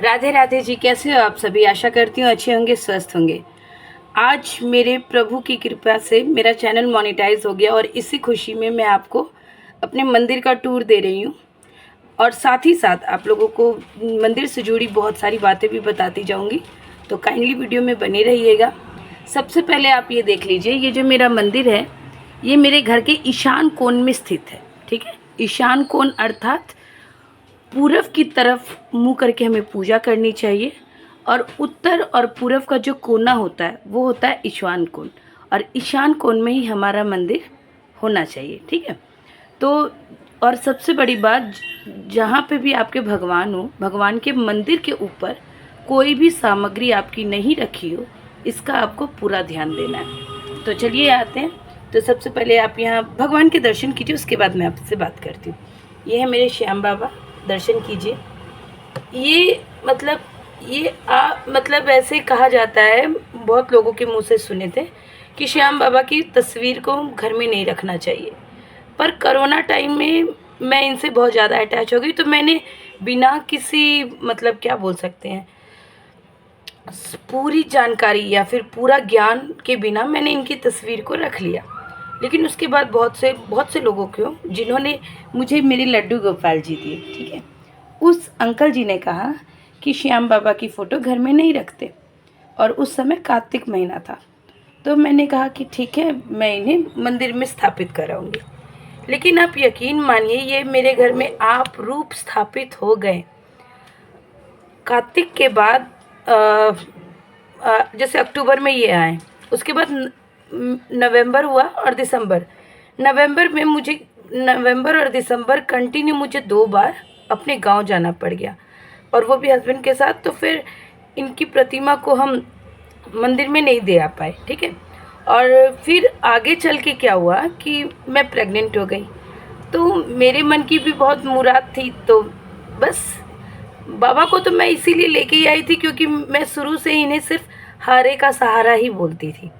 राधे राधे जी, कैसे हो आप सभी। आशा करती हूँ अच्छे होंगे, स्वस्थ होंगे। आज मेरे प्रभु की कृपा से मेरा चैनल मोनेटाइज हो गया और इसी खुशी में मैं आपको अपने मंदिर का टूर दे रही हूँ और साथ ही साथ आप लोगों को मंदिर से जुड़ी बहुत सारी बातें भी बताती जाऊँगी। तो काइंडली वीडियो में बने रहिएगा। सबसे पहले आप ये देख लीजिए, ये जो मेरा मंदिर है ये मेरे घर के ईशान कोण में स्थित है। ठीक है, ईशान कोण अर्थात पूरब की तरफ मुंह करके हमें पूजा करनी चाहिए और उत्तर और पूरब का जो कोना होता है वो होता है ईशान कोण, और ईशान कोण में ही हमारा मंदिर होना चाहिए। ठीक है, तो और सबसे बड़ी बात, जहाँ पे भी आपके भगवान हो, भगवान के मंदिर के ऊपर कोई भी सामग्री आपकी नहीं रखी हो, इसका आपको पूरा ध्यान देना है। तो चलिए आते हैं। तो सबसे पहले आप यहाँ भगवान के दर्शन कीजिए, उसके बाद मैं आपसे बात करती हूँ। ये है मेरे श्याम बाबा, दर्शन कीजिए। ये मतलब ऐसे कहा जाता है, बहुत लोगों के मुंह से सुने थे कि श्याम बाबा की तस्वीर को घर में नहीं रखना चाहिए, पर कोरोना टाइम में मैं इनसे बहुत ज़्यादा अटैच हो गई, तो मैंने बिना किसी क्या बोल सकते हैं, पूरी जानकारी या फिर पूरा ज्ञान के बिना मैंने इनकी तस्वीर को रख लिया। लेकिन उसके बाद बहुत से लोगों को, जिन्होंने मुझे मेरे लड्डू गोपाल जी दिए, ठीक है, उस अंकल जी ने कहा कि श्याम बाबा की फ़ोटो घर में नहीं रखते, और उस समय कार्तिक महीना था। तो मैंने कहा कि ठीक है, मैं इन्हें मंदिर में स्थापित कराऊंगी। लेकिन आप यकीन मानिए, ये मेरे घर में आप रूप स्थापित हो गए। कार्तिक के बाद जैसे अक्टूबर में ये आए, उसके बाद नवंबर हुआ और दिसंबर। नवंबर और दिसंबर कंटिन्यू मुझे 2 बार अपने गांव जाना पड़ गया, और वो भी हस्बैंड के साथ। तो फिर इनकी प्रतिमा को हम मंदिर में नहीं दे आ पाए। ठीक है, और फिर आगे चल के क्या हुआ कि मैं प्रेग्नेंट हो गई, तो मेरे मन की भी बहुत मुराद थी। तो बस बाबा को तो मैं इसीलिए लेके ही आई थी क्योंकि मैं शुरू से इन्हें सिर्फ हारे का सहारा ही बोलती थी।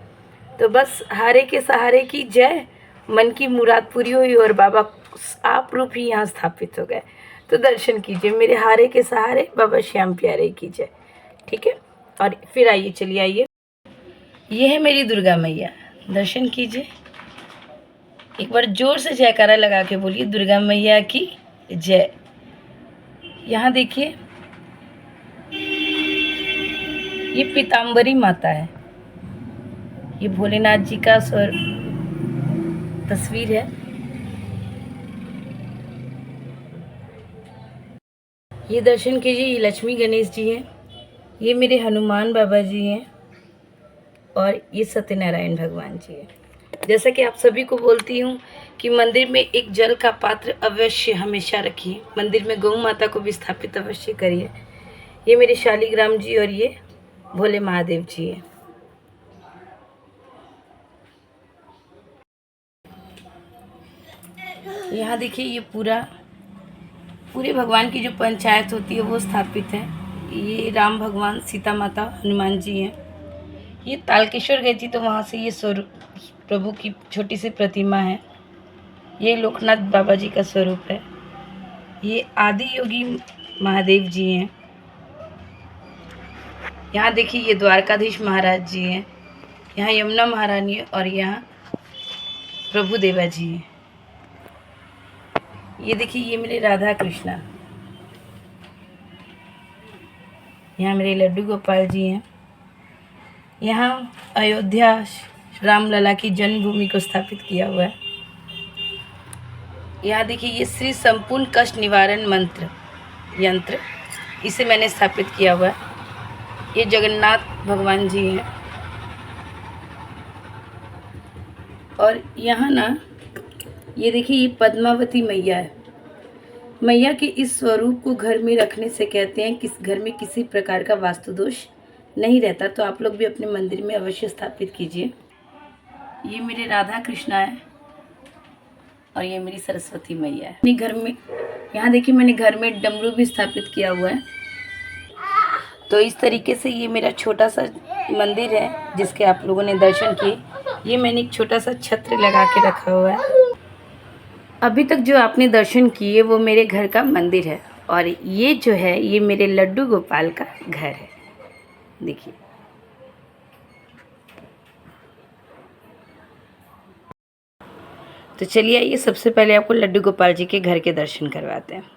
तो बस हारे के सहारे की जय, मन की मुराद पूरी हुई और बाबा आप रूप ही यहाँ स्थापित हो गए। तो दर्शन कीजिए, मेरे हारे के सहारे बाबा श्याम प्यारे की जय। ठीक है, और फिर आइए, चलिए आइए, ये है मेरी दुर्गा मैया, दर्शन कीजिए। एक बार जोर से जयकारा लगा के बोलिए, दुर्गा मैया की जय। यहाँ देखिए, ये पीताम्बरी माता है, ये भोलेनाथ जी का तस्वीर है। ये दर्शन कीजिए, ये लक्ष्मी गणेश जी हैं, ये मेरे हनुमान बाबा जी हैं, और ये सत्यनारायण भगवान जी हैं। जैसा कि आप सभी को बोलती हूँ कि मंदिर में एक जल का पात्र अवश्य हमेशा रखिए, मंदिर में गौ माता को भी स्थापित अवश्य करिए। ये मेरे शालिग्राम जी और ये भोले महादेव जी हैं। यहाँ देखिए, ये पूरे भगवान की जो पंचायत होती है वो स्थापित है। ये राम भगवान, सीता माता, हनुमान जी हैं। ये तालकेश्वर गई थी तो वहाँ से ये स्वरूप प्रभु की छोटी सी प्रतिमा है। ये लोकनाथ बाबा जी का स्वरूप है। ये आदि योगी महादेव जी हैं। यहाँ देखिए, ये द्वारकाधीश महाराज जी हैं। यहाँ यमुना महारानी और यहाँ प्रभु देवा जी हैं। ये देखिए, ये मेरे राधा कृष्णा। यहाँ मेरे लड्डू गोपाल जी हैं। यहाँ अयोध्या राम लला की जन्मभूमि को स्थापित किया हुआ है। यहाँ देखिए, ये श्री संपूर्ण कष्ट निवारण यंत्र, इसे मैंने स्थापित किया हुआ है। ये जगन्नाथ भगवान जी हैं। और यहाँ ना, ये देखिए, ये पद्मावती मैया है। मैया के इस स्वरूप को घर में रखने से कहते हैं कि घर में किसी प्रकार का वास्तु दोष नहीं रहता। तो आप लोग भी अपने मंदिर में अवश्य स्थापित कीजिए। ये मेरे राधा कृष्णा है और ये मेरी सरस्वती मैया है। अपने घर में, यहाँ देखिए, मैंने घर में डमरू भी स्थापित किया हुआ है। तो इस तरीके से ये मेरा छोटा सा मंदिर है जिसके आप लोगों ने दर्शन किए। ये मैंने एक छोटा सा छत्र लगा के रखा हुआ है। अभी तक जो आपने दर्शन किए वो मेरे घर का मंदिर है, और ये जो है ये मेरे लड्डू गोपाल का घर है, देखिए। तो चलिए आइए सबसे पहले आपको लड्डू गोपाल जी के घर के दर्शन करवाते हैं।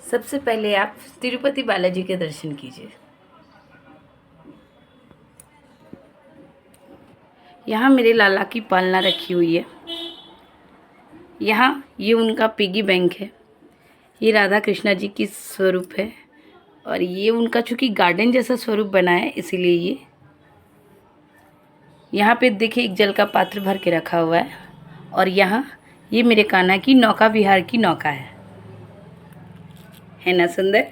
सबसे पहले आप तिरुपति बालाजी के दर्शन कीजिए। यहाँ मेरे लाला की पालना रखी हुई है। यहाँ ये उनका पिगी बैंक है। ये राधा कृष्णा जी की स्वरूप है और ये उनका चूँकि गार्डन जैसा स्वरूप बना है इसीलिए ये यहाँ पे देखिए एक जल का पात्र भर के रखा हुआ है। और यहाँ ये मेरे कान्हा की नौका विहार की नौका है ना सुंदर।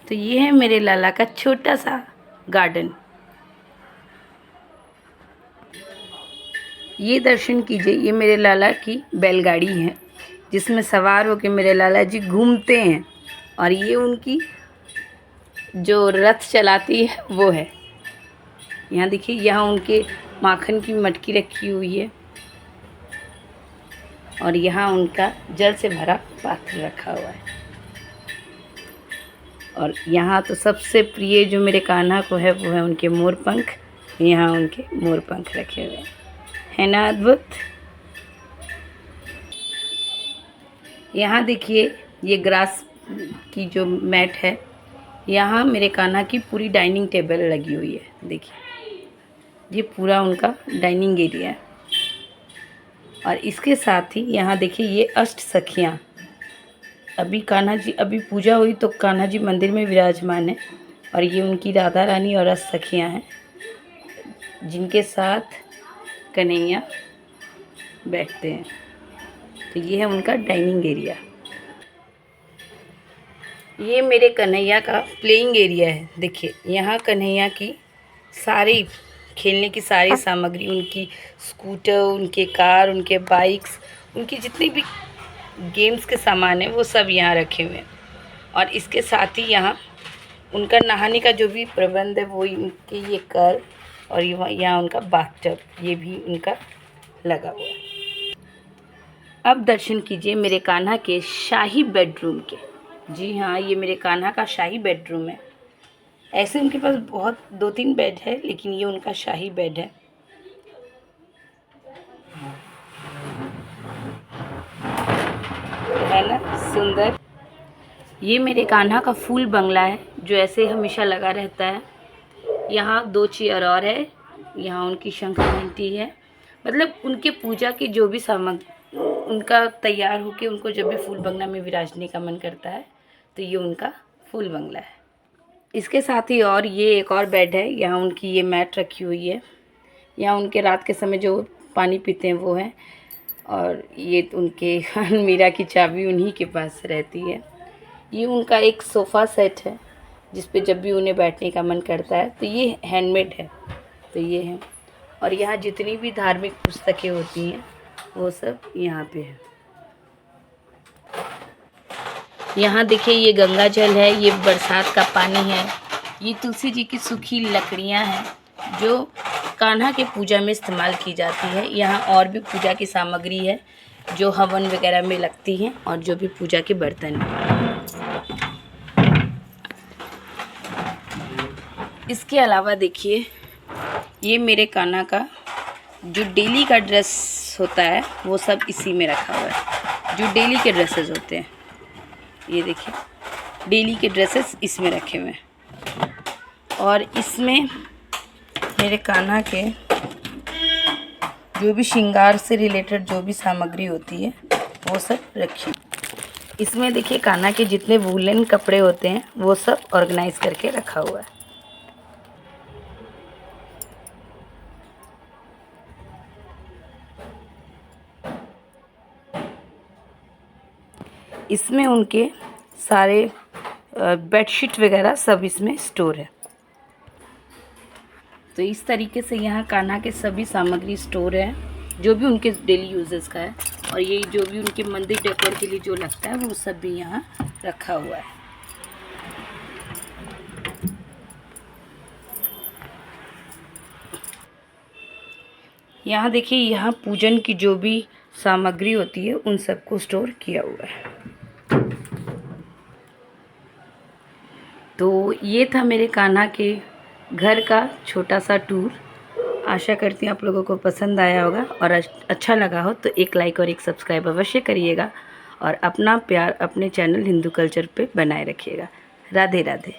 तो ये है मेरे लाला का छोटा सा गार्डन। ये दर्शन कीजिए, ये मेरे लाला की बैलगाड़ी है जिसमें सवार होकर मेरे लाला जी घूमते हैं। और ये उनकी जो रथ चलाती है वो है। यहाँ देखिए, यहाँ उनके माखन की मटकी रखी हुई है और यहाँ उनका जल से भरा पात्र रखा हुआ है। और यहाँ तो सबसे प्रिय जो मेरे कान्हा को है वो है उनके मोर पंख। यहाँ उनके मोर पंख रखे हुए हैं ना, अद्भुत। यहाँ देखिए ये ग्रास की जो मैट है, यहाँ मेरे कान्हा की पूरी डाइनिंग टेबल लगी हुई है। देखिए ये पूरा उनका डाइनिंग एरिया है। और इसके साथ ही यहाँ देखिए ये अष्ट सखियाँ, अभी कान्हा जी अभी पूजा हुई तो कान्हा जी मंदिर में विराजमान है। और ये उनकी राधा रानी और अष्ट सखियाँ हैं जिनके साथ कन्हैया बैठते हैं। तो ये है उनका डाइनिंग एरिया। ये मेरे कन्हैया का प्लेइंग एरिया है। देखिए यहाँ कन्हैया की सारी खेलने की सारी सामग्री, उनकी स्कूटर, उनके कार, उनके बाइक्स, उनकी जितनी भी गेम्स के सामान है वो सब यहाँ रखे हुए हैं। और इसके साथ ही यहाँ उनका नहाने का जो भी प्रबंध है वो इनके ये कर और यहाँ उनका बाथटब ये भी उनका लगा हुआ है। अब दर्शन कीजिए मेरे कान्हा के शाही बेडरूम के। जी हाँ, ये मेरे कान्हा का शाही बेडरूम है। ऐसे उनके पास बहुत 2-3 बेड है लेकिन ये उनका शाही बेड है। है ना सुंदर। ये मेरे कान्हा का फूल बंगला है जो ऐसे हमेशा लगा रहता है। यहाँ 2 चेयर और है, यहाँ उनकी शंख घंटी है। मतलब उनके पूजा की जो भी सामग्री उनका तैयार होके उनको जब भी फूल बंगला में विराजने का मन करता है तो ये उनका फूल बंगला है। इसके साथ ही और ये एक और बेड है, यहाँ उनकी ये मैट रखी हुई है। यहाँ उनके रात के समय जो पानी पीते हैं वो है। और ये उनके अलमीरा की चाबी उन्हीं के पास रहती है। ये उनका एक सोफ़ा सेट है जिस पे जब भी उन्हें बैठने का मन करता है तो ये हैंडमेड है। तो ये है। और यहाँ जितनी भी धार्मिक पुस्तकें होती हैं वो सब यहाँ पे है। यहाँ देखिए ये गंगा जल है, ये बरसात का पानी है। ये तुलसी जी की सूखी लकड़ियाँ हैं जो कान्हा के पूजा में इस्तेमाल की जाती है। यहाँ और भी पूजा की सामग्री है जो हवन वगैरह में लगती हैं और जो भी पूजा के बर्तन हैं। इसके अलावा देखिए ये मेरे कान्हा का जो डेली का ड्रेस होता है वो सब इसी में रखा हुआ है। जो डेली के ड्रेसेस होते हैं ये देखिए, डेली के ड्रेसेस इसमें रखे हुए हैं। और इसमें मेरे कान्हा के जो भी श्रृंगार से रिलेटेड जो भी सामग्री होती है वो सब रखी। इसमें देखिए कान्हा के जितने वूलन कपड़े होते हैं वो सब ऑर्गेनाइज करके रखा हुआ है। इसमें उनके सारे बेडशीट वगैरह सब इसमें स्टोर है। तो इस तरीके से यहाँ कान्हा के सभी सामग्री स्टोर है जो भी उनके डेली यूजेस का है। और ये जो भी उनके मंदिर डेकोर के लिए जो लगता है वो सब भी यहाँ रखा हुआ है। यहाँ देखिए, यहाँ पूजन की जो भी सामग्री होती है उन सबको स्टोर किया हुआ है। तो ये था मेरे कान्हा के घर का छोटा सा टूर। आशा करती हूँ आप लोगों को पसंद आया होगा, और अच्छा लगा हो तो एक लाइक और एक सब्सक्राइब अवश्य करिएगा, और अपना प्यार अपने चैनल हिंदू कल्चर पे बनाए रखिएगा। राधे राधे।